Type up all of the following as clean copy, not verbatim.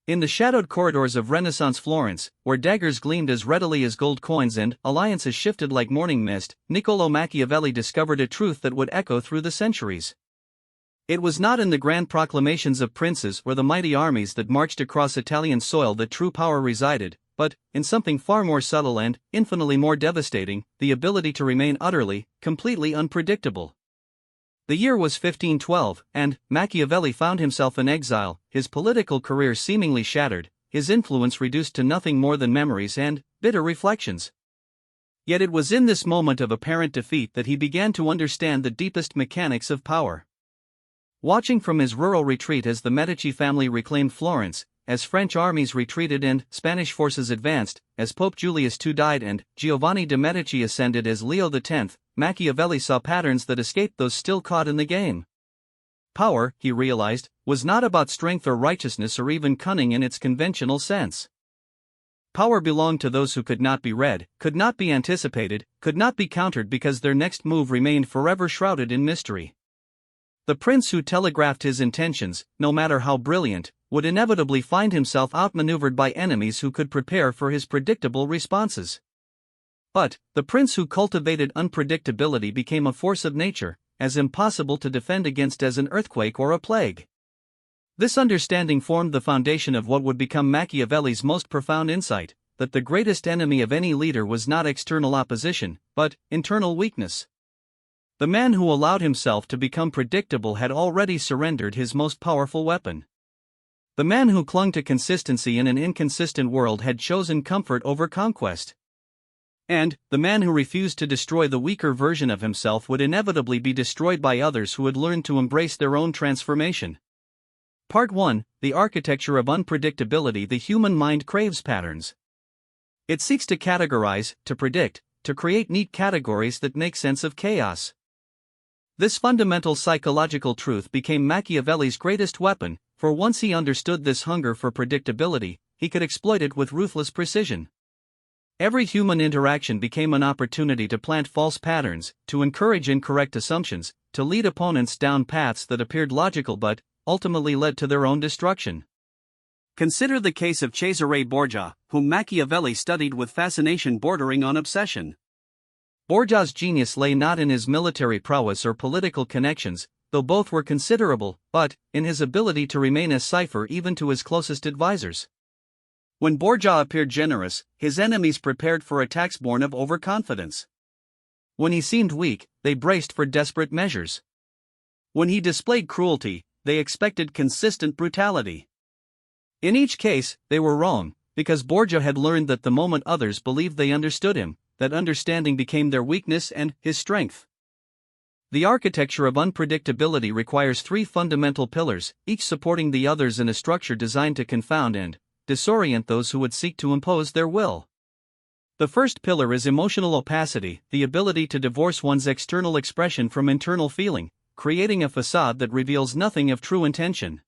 In the shadowed corridors of Renaissance Florence, where daggers gleamed as readily as gold coins and alliances shifted like morning mist, Niccolò Machiavelli discovered a truth that would echo through the centuries. It was not in the grand proclamations of princes or the mighty armies that marched across Italian soil that true power resided, but in something far more subtle and infinitely more devastating: the ability to remain utterly, completely unpredictable. The year was 1512, and Machiavelli found himself in exile, his political career seemingly shattered, his influence reduced to nothing more than memories and bitter reflections. Yet it was in this moment of apparent defeat that he began to understand the deepest mechanics of power. Watching from his rural retreat as the Medici family reclaimed Florence, as French armies retreated and Spanish forces advanced, as Pope Julius II died and Giovanni de' Medici ascended as Leo X, Machiavelli saw patterns that escaped those still caught in the game. Power, he realized, was not about strength or righteousness or even cunning in its conventional sense. Power belonged to those who could not be read, could not be anticipated, could not be countered because their next move remained forever shrouded in mystery. The prince who telegraphed his intentions, no matter how brilliant, would inevitably find himself outmaneuvered by enemies who could prepare for his predictable responses. But the prince who cultivated unpredictability became a force of nature, as impossible to defend against as an earthquake or a plague. This understanding formed the foundation of what would become Machiavelli's most profound insight: that the greatest enemy of any leader was not external opposition, but internal weakness. The man who allowed himself to become predictable had already surrendered his most powerful weapon. The man who clung to consistency in an inconsistent world had chosen comfort over conquest. And the man who refused to destroy the weaker version of himself would inevitably be destroyed by others who had learned to embrace their own transformation. Part 1: The Architecture of Unpredictability. The human mind craves patterns. It seeks to categorize, to predict, to create neat categories that make sense of chaos. This fundamental psychological truth became Machiavelli's greatest weapon, for once he understood this hunger for predictability, he could exploit it with ruthless precision. Every human interaction became an opportunity to plant false patterns, to encourage incorrect assumptions, to lead opponents down paths that appeared logical but ultimately led to their own destruction. Consider the case of Cesare Borgia, whom Machiavelli studied with fascination bordering on obsession. Borgia's genius lay not in his military prowess or political connections, though both were considerable, but in his ability to remain a cipher even to his closest advisors. When Borgia appeared generous, his enemies prepared for attacks born of overconfidence. When he seemed weak, they braced for desperate measures. When he displayed cruelty, they expected consistent brutality. In each case, they were wrong, because Borgia had learned that the moment others believed they understood him, that understanding became their weakness and his strength. The architecture of unpredictability requires three fundamental pillars, each supporting the others in a structure designed to confound and disorient those who would seek to impose their will. The first pillar is emotional opacity, the ability to divorce one's external expression from internal feeling, creating a facade that reveals nothing of true intention.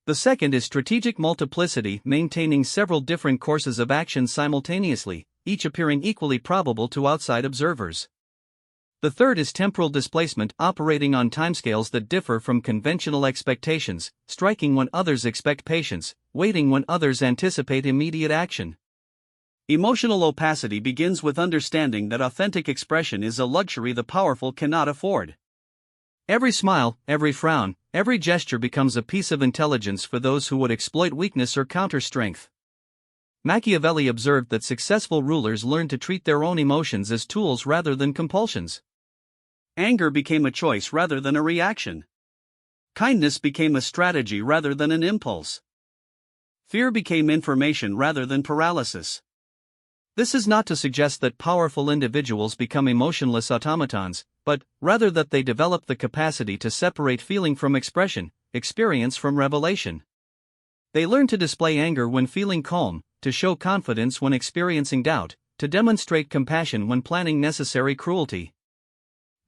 The second is strategic multiplicity, maintaining several different courses of action simultaneously, each appearing equally probable to outside observers. The third is temporal displacement, operating on timescales that differ from conventional expectations, striking when others expect patience, waiting when others anticipate immediate action. Emotional opacity begins with understanding that authentic expression is a luxury the powerful cannot afford. Every smile, every frown, every gesture becomes a piece of intelligence for those who would exploit weakness or counter strength. Machiavelli observed that successful rulers learned to treat their own emotions as tools rather than compulsions. Anger became a choice rather than a reaction. Kindness became a strategy rather than an impulse. Fear became information rather than paralysis. This is not to suggest that powerful individuals become emotionless automatons, but rather that they develop the capacity to separate feeling from expression, experience from revelation. They learn to display anger when feeling calm, to show confidence when experiencing doubt, to demonstrate compassion when planning necessary cruelty.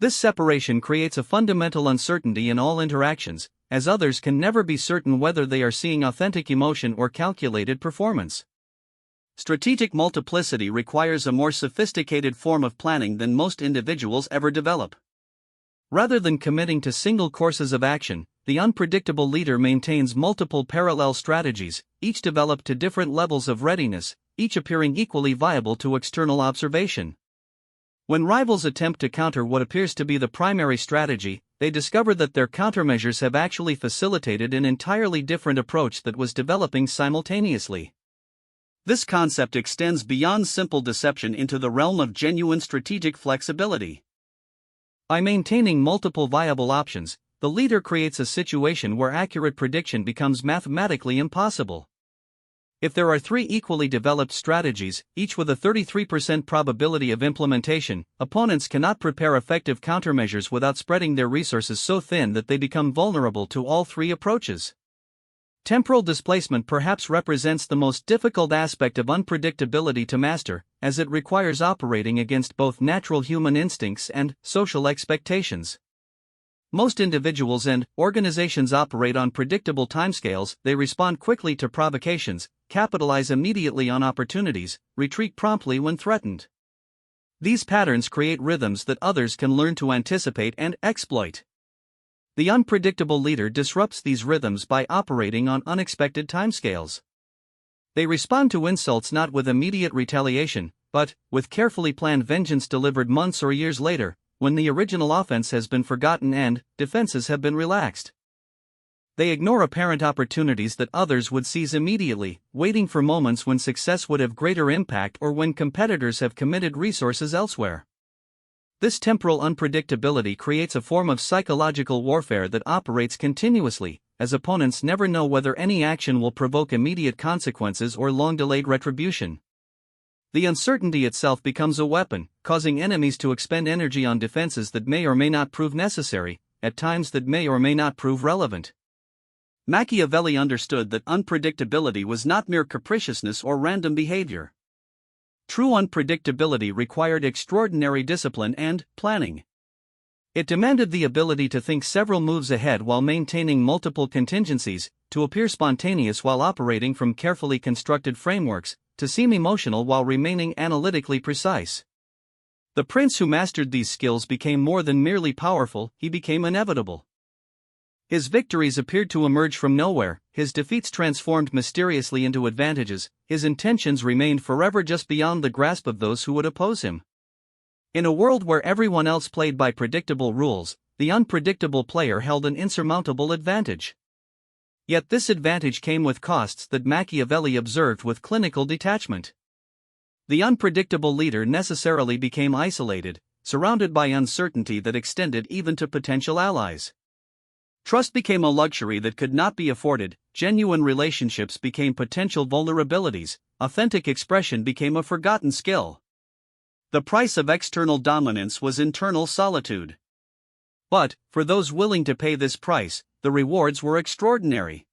This separation creates a fundamental uncertainty in all interactions, as others can never be certain whether they are seeing authentic emotion or calculated performance. Strategic multiplicity requires a more sophisticated form of planning than most individuals ever develop. Rather than committing to single courses of action, the unpredictable leader maintains multiple parallel strategies, each developed to different levels of readiness, each appearing equally viable to external observation. When rivals attempt to counter what appears to be the primary strategy, they discover that their countermeasures have actually facilitated an entirely different approach that was developing simultaneously. This concept extends beyond simple deception into the realm of genuine strategic flexibility. By maintaining multiple viable options, the leader creates a situation where accurate prediction becomes mathematically impossible. If there are three equally developed strategies, each with a 33% probability of implementation, opponents cannot prepare effective countermeasures without spreading their resources so thin that they become vulnerable to all three approaches. Temporal displacement perhaps represents the most difficult aspect of unpredictability to master, as it requires operating against both natural human instincts and social expectations. Most individuals and organizations operate on predictable timescales. They respond quickly to provocations, capitalize immediately on opportunities, retreat promptly when threatened. These patterns create rhythms that others can learn to anticipate and exploit. The unpredictable leader disrupts these rhythms by operating on unexpected timescales. They respond to insults not with immediate retaliation, but with carefully planned vengeance delivered months or years later, when the original offense has been forgotten and defenses have been relaxed. They ignore apparent opportunities that others would seize immediately, waiting for moments when success would have greater impact or when competitors have committed resources elsewhere. This temporal unpredictability creates a form of psychological warfare that operates continuously, as opponents never know whether any action will provoke immediate consequences or long-delayed retribution. The uncertainty itself becomes a weapon, causing enemies to expend energy on defenses that may or may not prove necessary, at times that may or may not prove relevant. Machiavelli understood that unpredictability was not mere capriciousness or random behavior. True unpredictability required extraordinary discipline and planning. It demanded the ability to think several moves ahead while maintaining multiple contingencies, to appear spontaneous while operating from carefully constructed frameworks, to seem emotional while remaining analytically precise. The prince who mastered these skills became more than merely powerful, he became inevitable. His victories appeared to emerge from nowhere, his defeats transformed mysteriously into advantages, his intentions remained forever just beyond the grasp of those who would oppose him. In a world where everyone else played by predictable rules, the unpredictable player held an insurmountable advantage. Yet this advantage came with costs that Machiavelli observed with clinical detachment. The unpredictable leader necessarily became isolated, surrounded by uncertainty that extended even to potential allies. Trust became a luxury that could not be afforded, genuine relationships became potential vulnerabilities, authentic expression became a forgotten skill. The price of external dominance was internal solitude. But, for those willing to pay this price, the rewards were extraordinary.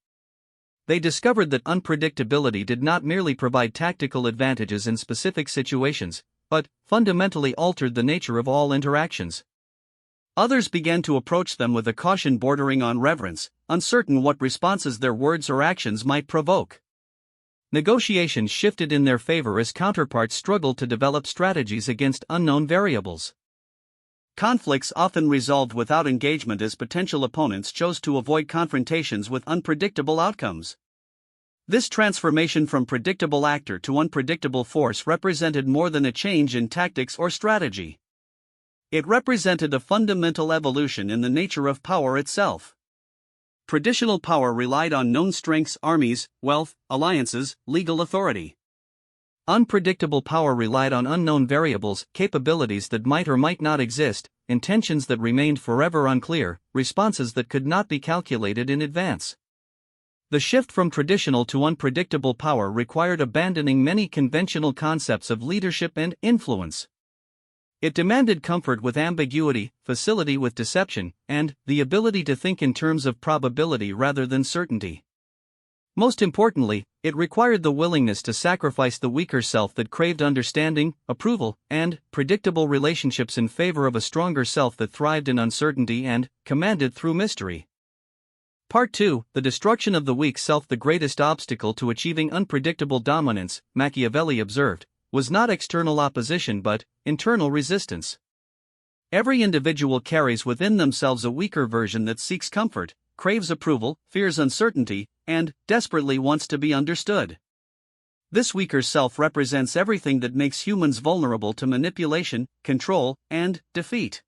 They discovered that unpredictability did not merely provide tactical advantages in specific situations, but fundamentally altered the nature of all interactions. Others began to approach them with a caution bordering on reverence, uncertain what responses their words or actions might provoke. Negotiations shifted in their favor as counterparts struggled to develop strategies against unknown variables. Conflicts often resolved without engagement as potential opponents chose to avoid confrontations with unpredictable outcomes. This transformation from predictable actor to unpredictable force represented more than a change in tactics or strategy. It represented a fundamental evolution in the nature of power itself. Traditional power relied on known strengths, armies, wealth, alliances, legal authority. Unpredictable power relied on unknown variables, capabilities that might or might not exist, intentions that remained forever unclear, responses that could not be calculated in advance. The shift from traditional to unpredictable power required abandoning many conventional concepts of leadership and influence. It demanded comfort with ambiguity, facility with deception, and the ability to think in terms of probability rather than certainty. Most importantly, it required the willingness to sacrifice the weaker self that craved understanding, approval, and predictable relationships in favor of a stronger self that thrived in uncertainty and commanded through mystery. Part 2: The destruction of the weak self. The greatest obstacle to achieving unpredictable dominance, Machiavelli observed, was not external opposition but internal resistance. Every individual carries within themselves a weaker version that seeks comfort, craves approval, fears uncertainty, and desperately wants to be understood. This weaker self represents everything that makes humans vulnerable to manipulation, control, and defeat.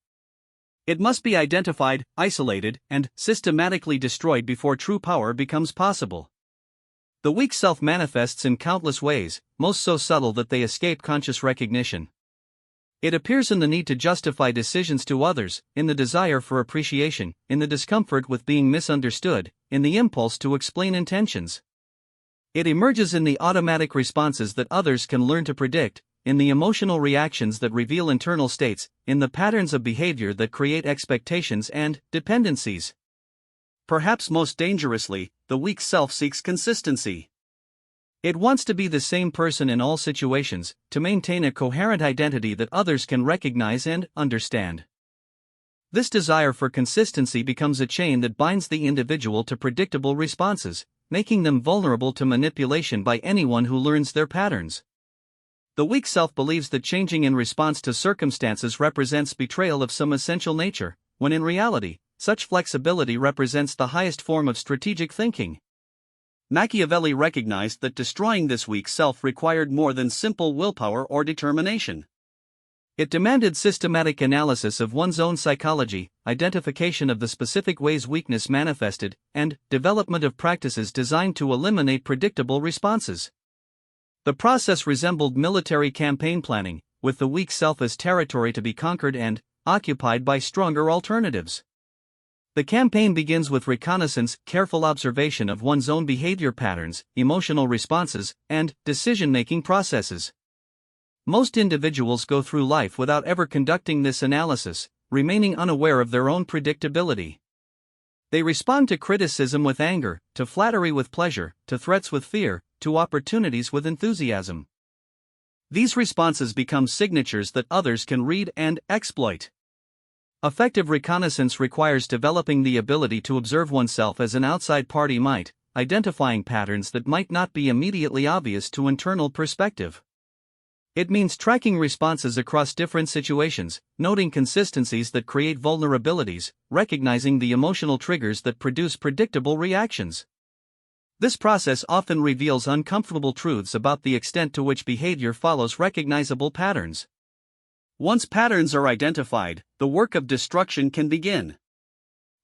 It must be identified, isolated, and systematically destroyed before true power becomes possible. The weak self manifests in countless ways, most so subtle that they escape conscious recognition. It appears in the need to justify decisions to others, in the desire for appreciation, in the discomfort with being misunderstood, in the impulse to explain intentions. It emerges in the automatic responses that others can learn to predict, in the emotional reactions that reveal internal states, in the patterns of behavior that create expectations and dependencies. Perhaps most dangerously, the weak self seeks consistency. It wants to be the same person in all situations, to maintain a coherent identity that others can recognize and understand. This desire for consistency becomes a chain that binds the individual to predictable responses, making them vulnerable to manipulation by anyone who learns their patterns. The weak self believes that changing in response to circumstances represents betrayal of some essential nature, when in reality, such flexibility represents the highest form of strategic thinking. Machiavelli recognized that destroying this weak self required more than simple willpower or determination. It demanded systematic analysis of one's own psychology, identification of the specific ways weakness manifested, and development of practices designed to eliminate predictable responses. The process resembled military campaign planning, with the weak self as territory to be conquered and occupied by stronger alternatives. The campaign begins with reconnaissance, careful observation of one's own behavior patterns, emotional responses, and decision-making processes. Most individuals go through life without ever conducting this analysis, remaining unaware of their own predictability. They respond to criticism with anger, to flattery with pleasure, to threats with fear, to opportunities with enthusiasm. These responses become signatures that others can read and exploit. Effective reconnaissance requires developing the ability to observe oneself as an outside party might, identifying patterns that might not be immediately obvious to internal perspective. It means tracking responses across different situations, noting consistencies that create vulnerabilities, recognizing the emotional triggers that produce predictable reactions. This process often reveals uncomfortable truths about the extent to which behavior follows recognizable patterns. Once patterns are identified, the work of destruction can begin.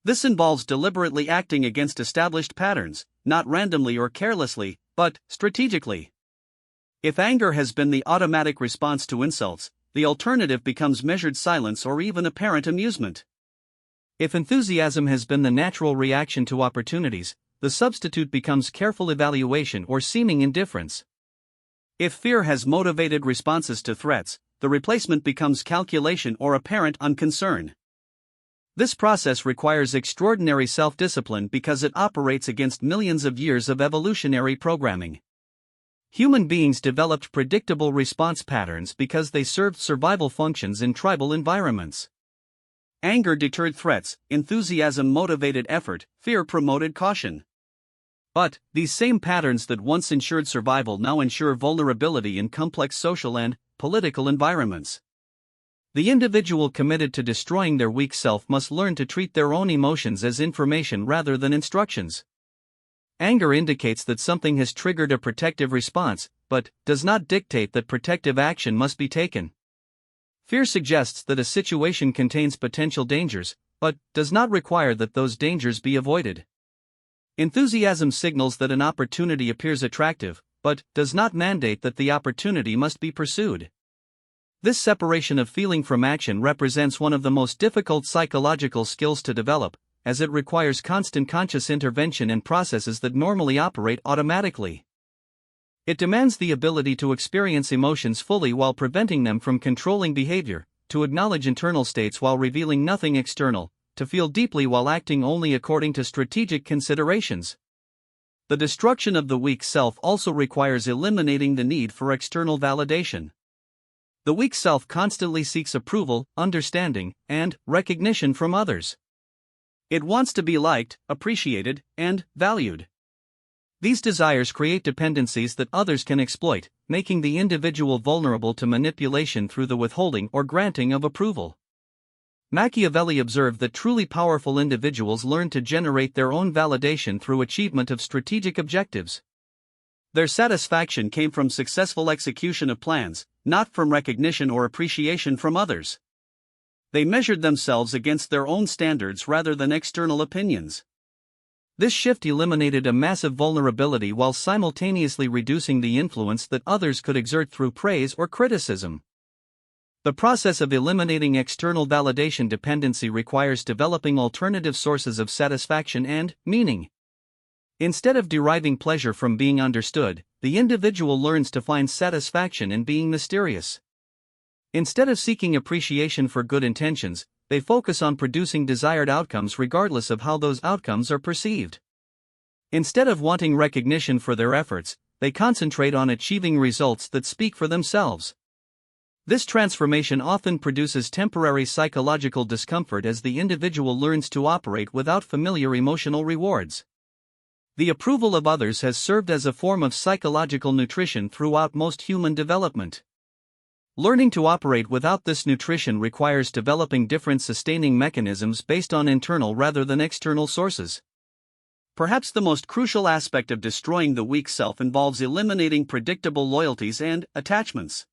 This involves deliberately acting against established patterns, not randomly or carelessly, but strategically. If anger has been the automatic response to insults, the alternative becomes measured silence or even apparent amusement. If enthusiasm has been the natural reaction to opportunities, the substitute becomes careful evaluation or seeming indifference. If fear has motivated responses to threats, the replacement becomes calculation or apparent unconcern. This process requires extraordinary self-discipline because it operates against millions of years of evolutionary programming. Human beings developed predictable response patterns because they served survival functions in tribal environments. Anger deterred threats, enthusiasm motivated effort, fear promoted caution. But these same patterns that once ensured survival now ensure vulnerability in complex social and political environments. The individual committed to destroying their weak self must learn to treat their own emotions as information rather than instructions. Anger indicates that something has triggered a protective response, but does not dictate that protective action must be taken. Fear suggests that a situation contains potential dangers, but does not require that those dangers be avoided. Enthusiasm signals that an opportunity appears attractive, but does not mandate that the opportunity must be pursued. This separation of feeling from action represents one of the most difficult psychological skills to develop, as it requires constant conscious intervention in processes that normally operate automatically. It demands the ability to experience emotions fully while preventing them from controlling behavior, to acknowledge internal states while revealing nothing external, to feel deeply while acting only according to strategic considerations. The destruction of the weak self also requires eliminating the need for external validation. The weak self constantly seeks approval, understanding, and recognition from others. It wants to be liked, appreciated, and valued. These desires create dependencies that others can exploit, making the individual vulnerable to manipulation through the withholding or granting of approval. Machiavelli observed that truly powerful individuals learn to generate their own validation through achievement of strategic objectives. Their satisfaction came from successful execution of plans, not from recognition or appreciation from others. They measured themselves against their own standards rather than external opinions. This shift eliminated a massive vulnerability while simultaneously reducing the influence that others could exert through praise or criticism. The process of eliminating external validation dependency requires developing alternative sources of satisfaction and meaning. Instead of deriving pleasure from being understood, the individual learns to find satisfaction in being mysterious. Instead of seeking appreciation for good intentions, they focus on producing desired outcomes regardless of how those outcomes are perceived. Instead of wanting recognition for their efforts, they concentrate on achieving results that speak for themselves. This transformation often produces temporary psychological discomfort as the individual learns to operate without familiar emotional rewards. The approval of others has served as a form of psychological nutrition throughout most human development. Learning to operate without this nutrition requires developing different sustaining mechanisms based on internal rather than external sources. Perhaps the most crucial aspect of destroying the weak self involves eliminating predictable loyalties and attachments.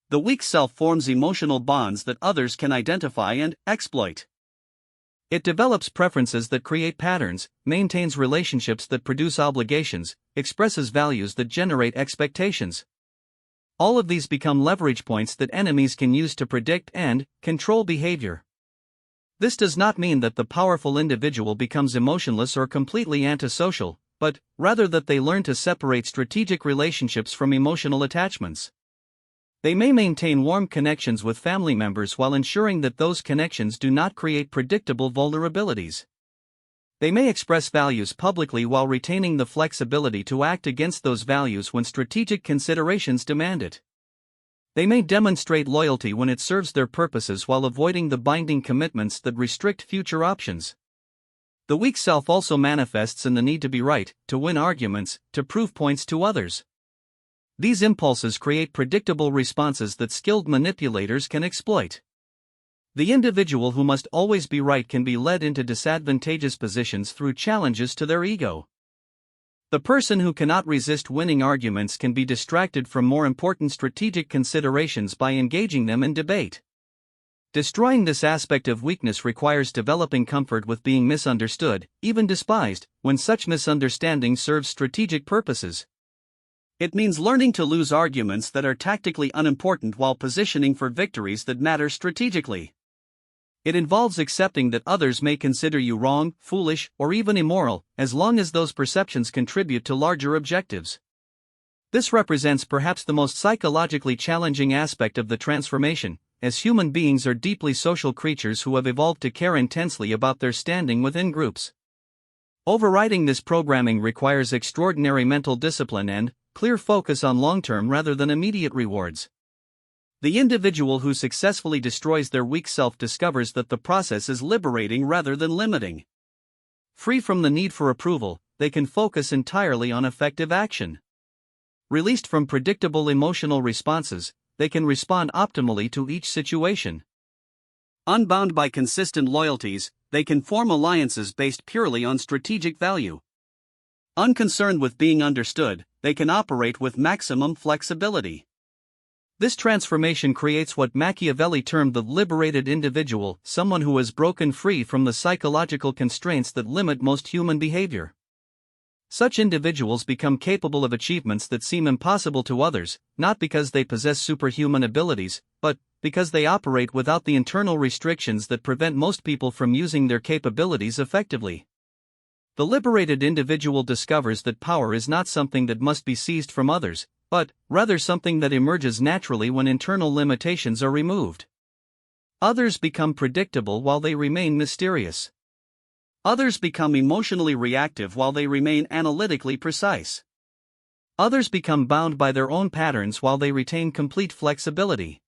The weak self forms emotional bonds that others can identify and exploit. It develops preferences that create patterns, maintains relationships that produce obligations, expresses values that generate expectations. All of these become leverage points that enemies can use to predict and control behavior. This does not mean that the powerful individual becomes emotionless or completely antisocial, but rather that they learn to separate strategic relationships from emotional attachments. They may maintain warm connections with family members while ensuring that those connections do not create predictable vulnerabilities. They may express values publicly while retaining the flexibility to act against those values when strategic considerations demand it. They may demonstrate loyalty when it serves their purposes while avoiding the binding commitments that restrict future options. The weak self also manifests in the need to be right, to win arguments, to prove points to others. These impulses create predictable responses that skilled manipulators can exploit. The individual who must always be right can be led into disadvantageous positions through challenges to their ego. The person who cannot resist winning arguments can be distracted from more important strategic considerations by engaging them in debate. Destroying this aspect of weakness requires developing comfort with being misunderstood, even despised, when such misunderstanding serves strategic purposes. It means learning to lose arguments that are tactically unimportant while positioning for victories that matter strategically. It involves accepting that others may consider you wrong, foolish, or even immoral, as long as those perceptions contribute to larger objectives. This represents perhaps the most psychologically challenging aspect of the transformation, as human beings are deeply social creatures who have evolved to care intensely about their standing within groups. Overriding this programming requires extraordinary mental discipline and clear focus on long-term rather than immediate rewards. The individual who successfully destroys their weak self discovers that the process is liberating rather than limiting. Free from the need for approval, they can focus entirely on effective action. Released from predictable emotional responses, they can respond optimally to each situation. Unbound by consistent loyalties, they can form alliances based purely on strategic value. Unconcerned with being understood, they can operate with maximum flexibility. This transformation creates what Machiavelli termed the liberated individual, someone who has broken free from the psychological constraints that limit most human behavior. Such individuals become capable of achievements that seem impossible to others, not because they possess superhuman abilities, but because they operate without the internal restrictions that prevent most people from using their capabilities effectively. The liberated individual discovers that power is not something that must be seized from others, but rather something that emerges naturally when internal limitations are removed. Others become predictable while they remain mysterious. Others become emotionally reactive while they remain analytically precise. Others become bound by their own patterns while they retain complete flexibility.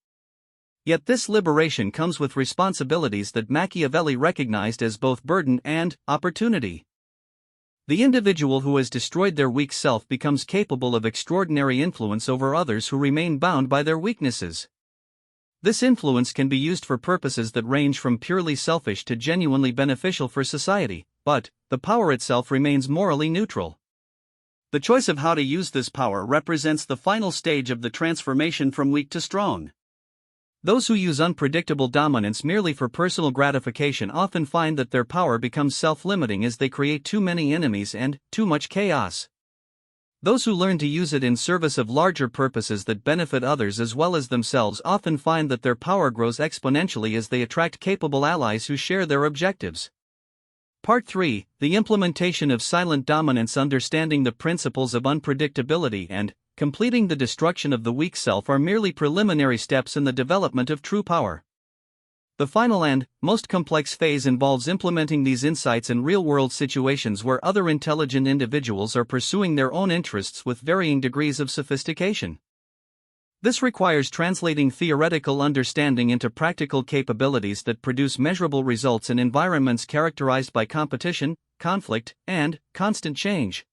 Yet this liberation comes with responsibilities that Machiavelli recognized as both burden and opportunity. The individual who has destroyed their weak self becomes capable of extraordinary influence over others who remain bound by their weaknesses. This influence can be used for purposes that range from purely selfish to genuinely beneficial for society, but the power itself remains morally neutral. The choice of how to use this power represents the final stage of the transformation from weak to strong. Those who use unpredictable dominance merely for personal gratification often find that their power becomes self-limiting as they create too many enemies and too much chaos. Those who learn to use it in service of larger purposes that benefit others as well as themselves often find that their power grows exponentially as they attract capable allies who share their objectives. Part 3: The implementation of silent dominance. Understanding the principles of unpredictability and completing the destruction of the weak self are merely preliminary steps in the development of true power. The final and most complex phase involves implementing these insights in real-world situations where other intelligent individuals are pursuing their own interests with varying degrees of sophistication. This requires translating theoretical understanding into practical capabilities that produce measurable results in environments characterized by competition, conflict, and constant change.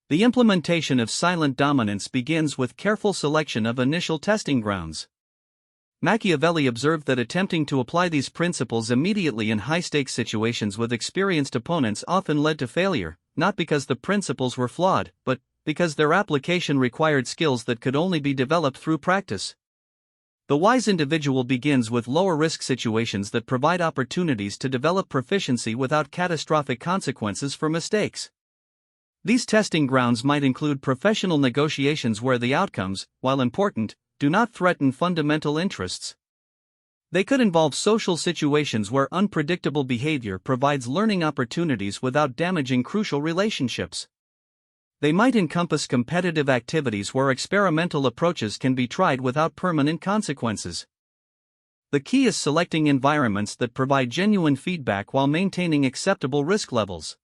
The implementation of silent dominance begins with careful selection of initial testing grounds. Machiavelli observed that attempting to apply these principles immediately in high-stakes situations with experienced opponents often led to failure, not because the principles were flawed, but because their application required skills that could only be developed through practice. The wise individual begins with lower-risk situations that provide opportunities to develop proficiency without catastrophic consequences for mistakes. These testing grounds might include professional negotiations where the outcomes, while important, do not threaten fundamental interests. They could involve social situations where unpredictable behavior provides learning opportunities without damaging crucial relationships. They might encompass competitive activities where experimental approaches can be tried without permanent consequences. The key is selecting environments that provide genuine feedback while maintaining acceptable risk levels.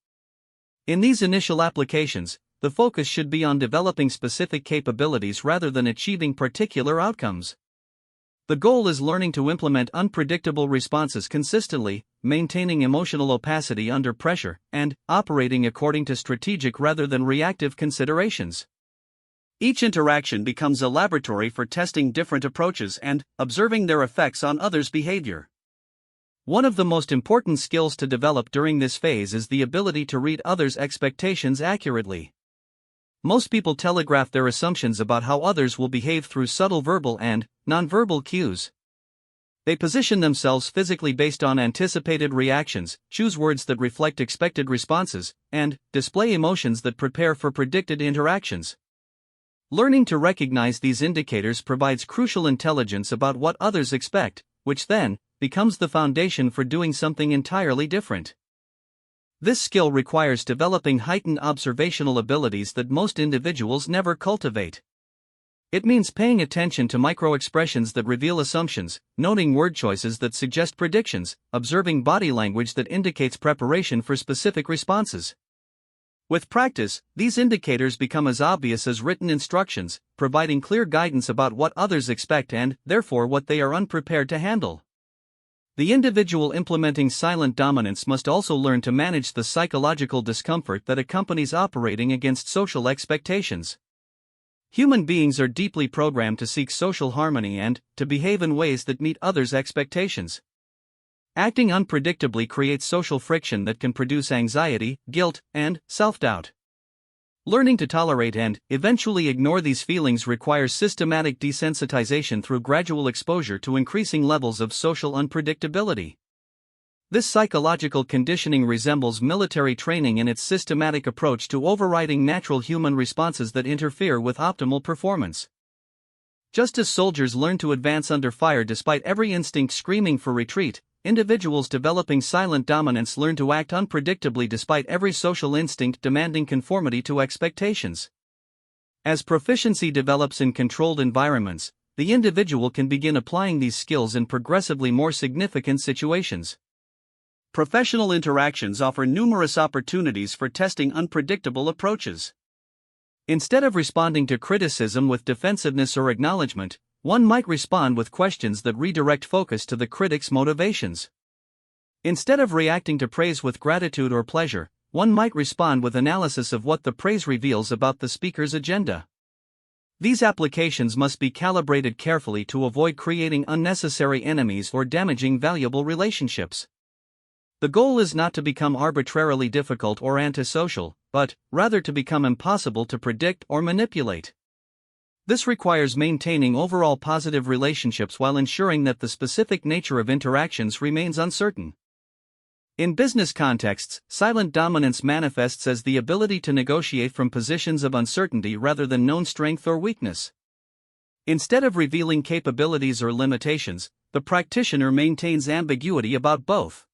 In these initial applications, the focus should be on developing specific capabilities rather than achieving particular outcomes. The goal is learning to implement unpredictable responses consistently, maintaining emotional opacity under pressure, and operating according to strategic rather than reactive considerations. Each interaction becomes a laboratory for testing different approaches and observing their effects on others' behavior. One of the most important skills to develop during this phase is the ability to read others' expectations accurately. Most people telegraph their assumptions about how others will behave through subtle verbal and nonverbal cues. They position themselves physically based on anticipated reactions, choose words that reflect expected responses, and display emotions that prepare for predicted interactions. Learning to recognize these indicators provides crucial intelligence about what others expect, which then becomes the foundation for doing something entirely different. This skill requires developing heightened observational abilities that most individuals never cultivate. It means paying attention to micro-expressions that reveal assumptions, noting word choices that suggest predictions, observing body language that indicates preparation for specific responses. With practice, these indicators become as obvious as written instructions, providing clear guidance about what others expect and, therefore, what they are unprepared to handle. The individual implementing silent dominance must also learn to manage the psychological discomfort that accompanies operating against social expectations. Human beings are deeply programmed to seek social harmony and to behave in ways that meet others' expectations. Acting unpredictably creates social friction that can produce anxiety, guilt, and self-doubt. Learning to tolerate and eventually ignore these feelings requires systematic desensitization through gradual exposure to increasing levels of social unpredictability. This psychological conditioning resembles military training in its systematic approach to overriding natural human responses that interfere with optimal performance. Just as soldiers learn to advance under fire despite every instinct screaming for retreat, individuals developing silent dominance learn to act unpredictably despite every social instinct demanding conformity to expectations. As proficiency develops in controlled environments, the individual can begin applying these skills in progressively more significant situations. Professional interactions offer numerous opportunities for testing unpredictable approaches. Instead of responding to criticism with defensiveness or acknowledgement, one might respond with questions that redirect focus to the critic's motivations. Instead of reacting to praise with gratitude or pleasure, one might respond with analysis of what the praise reveals about the speaker's agenda. These applications must be calibrated carefully to avoid creating unnecessary enemies or damaging valuable relationships. The goal is not to become arbitrarily difficult or antisocial, but rather to become impossible to predict or manipulate. This requires maintaining overall positive relationships while ensuring that the specific nature of interactions remains uncertain. In business contexts, silent dominance manifests as the ability to negotiate from positions of uncertainty rather than known strength or weakness. Instead of revealing capabilities or limitations, the practitioner maintains ambiguity about both.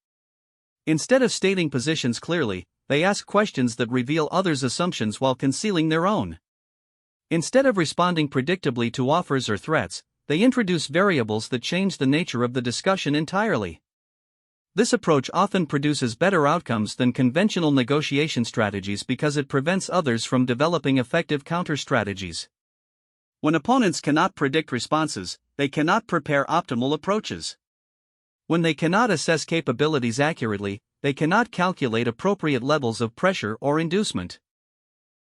Instead of stating positions clearly, they ask questions that reveal others' assumptions while concealing their own. Instead of responding predictably to offers or threats, they introduce variables that change the nature of the discussion entirely. This approach often produces better outcomes than conventional negotiation strategies because it prevents others from developing effective counter-strategies. When opponents cannot predict responses, they cannot prepare optimal approaches. When they cannot assess capabilities accurately, they cannot calculate appropriate levels of pressure or inducement.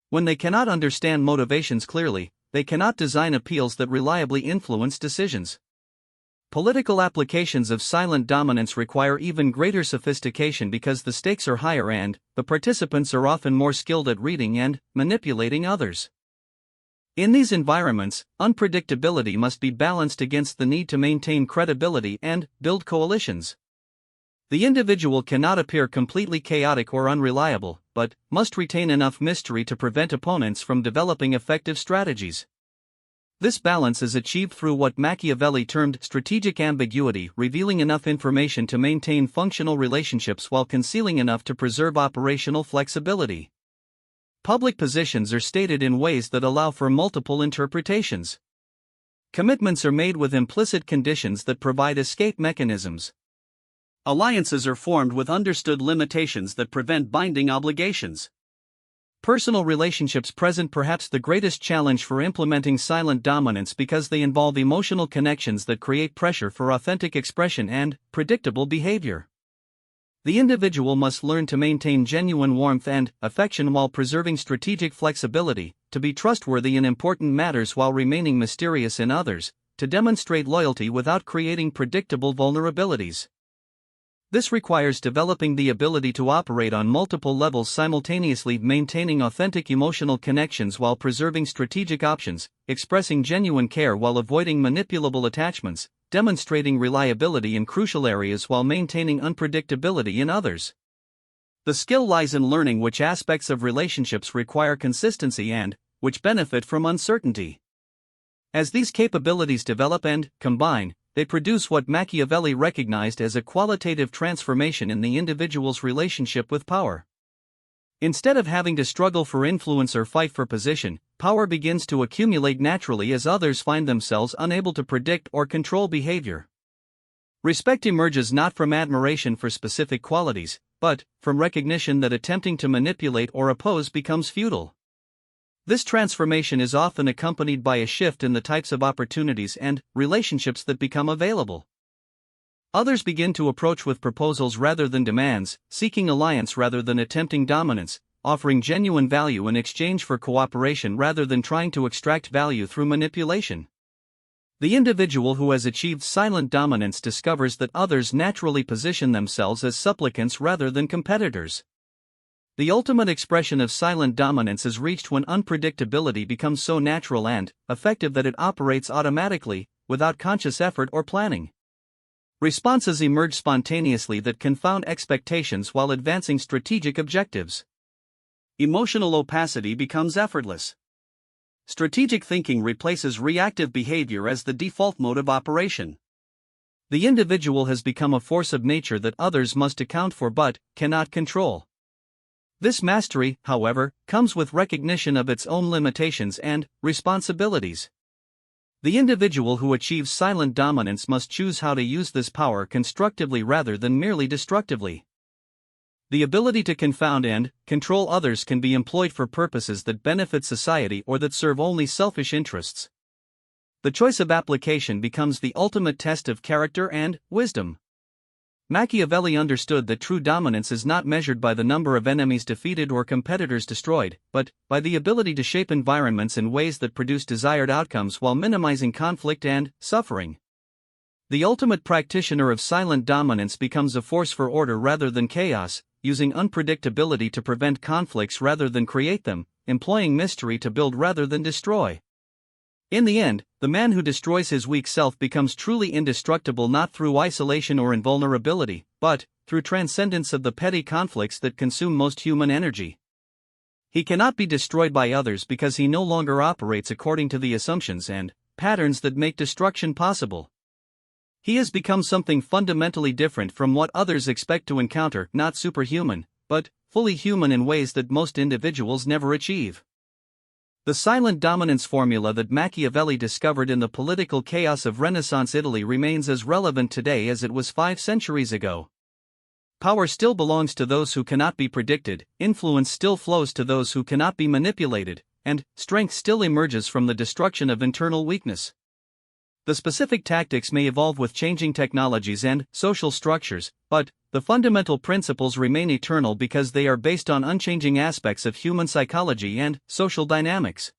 When they cannot understand motivations clearly, they cannot design appeals that reliably influence decisions. Political applications of silent dominance require even greater sophistication because the stakes are higher and the participants are often more skilled at reading and manipulating others. In these environments, unpredictability must be balanced against the need to maintain credibility and build coalitions. The individual cannot appear completely chaotic or unreliable, but must retain enough mystery to prevent opponents from developing effective strategies. This balance is achieved through what Machiavelli termed strategic ambiguity, revealing enough information to maintain functional relationships while concealing enough to preserve operational flexibility. Public positions are stated in ways that allow for multiple interpretations. Commitments are made with implicit conditions that provide escape mechanisms. Alliances are formed with understood limitations that prevent binding obligations. Personal relationships present perhaps the greatest challenge for implementing silent dominance because they involve emotional connections that create pressure for authentic expression and predictable behavior. The individual must learn to maintain genuine warmth and affection while preserving strategic flexibility, to be trustworthy in important matters while remaining mysterious in others, to demonstrate loyalty without creating predictable vulnerabilities. This requires developing the ability to operate on multiple levels simultaneously, maintaining authentic emotional connections while preserving strategic options, expressing genuine care while avoiding manipulable attachments, demonstrating reliability in crucial areas while maintaining unpredictability in others. The skill lies in learning which aspects of relationships require consistency and which benefit from uncertainty. As these capabilities develop and combine, they produce what Machiavelli recognized as a qualitative transformation in the individual's relationship with power. Instead of having to struggle for influence or fight for position, power begins to accumulate naturally as others find themselves unable to predict or control behavior. Respect emerges not from admiration for specific qualities, but from recognition that attempting to manipulate or oppose becomes futile. This transformation is often accompanied by a shift in the types of opportunities and relationships that become available. Others begin to approach with proposals rather than demands, seeking alliance rather than attempting dominance, offering genuine value in exchange for cooperation rather than trying to extract value through manipulation. The individual who has achieved silent dominance discovers that others naturally position themselves as supplicants rather than competitors. The ultimate expression of silent dominance is reached when unpredictability becomes so natural and effective that it operates automatically, without conscious effort or planning. Responses emerge spontaneously that confound expectations while advancing strategic objectives. Emotional opacity becomes effortless. Strategic thinking replaces reactive behavior as the default mode of operation. The individual has become a force of nature that others must account for but cannot control. This mastery, however, comes with recognition of its own limitations and responsibilities. The individual who achieves silent dominance must choose how to use this power constructively rather than merely destructively. The ability to confound and control others can be employed for purposes that benefit society or that serve only selfish interests. The choice of application becomes the ultimate test of character and wisdom. Machiavelli understood that true dominance is not measured by the number of enemies defeated or competitors destroyed, but by the ability to shape environments in ways that produce desired outcomes while minimizing conflict and suffering. The ultimate practitioner of silent dominance becomes a force for order rather than chaos, using unpredictability to prevent conflicts rather than create them, employing mystery to build rather than destroy. In the end, the man who destroys his weak self becomes truly indestructible not through isolation or invulnerability, but through transcendence of the petty conflicts that consume most human energy. He cannot be destroyed by others because he no longer operates according to the assumptions and patterns that make destruction possible. He has become something fundamentally different from what others expect to encounter, not superhuman, but fully human in ways that most individuals never achieve. The silent dominance formula that Machiavelli discovered in the political chaos of Renaissance Italy remains as relevant today as it was 5 centuries ago. Power still belongs to those who cannot be predicted, influence still flows to those who cannot be manipulated, and strength still emerges from the destruction of internal weakness. The specific tactics may evolve with changing technologies and social structures, but the fundamental principles remain eternal because they are based on unchanging aspects of human psychology and social dynamics.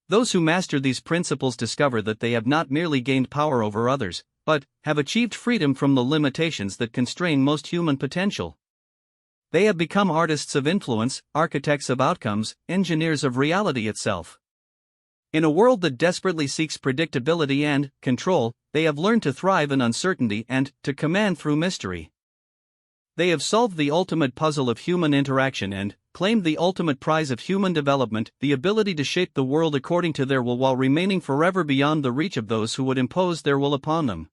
Those who master these principles discover that they have not merely gained power over others, but have achieved freedom from the limitations that constrain most human potential. They have become artists of influence, architects of outcomes, engineers of reality itself. In a world that desperately seeks predictability and control, they have learned to thrive in uncertainty and to command through mystery. They have solved the ultimate puzzle of human interaction and claimed the ultimate prize of human development, the ability to shape the world according to their will while remaining forever beyond the reach of those who would impose their will upon them.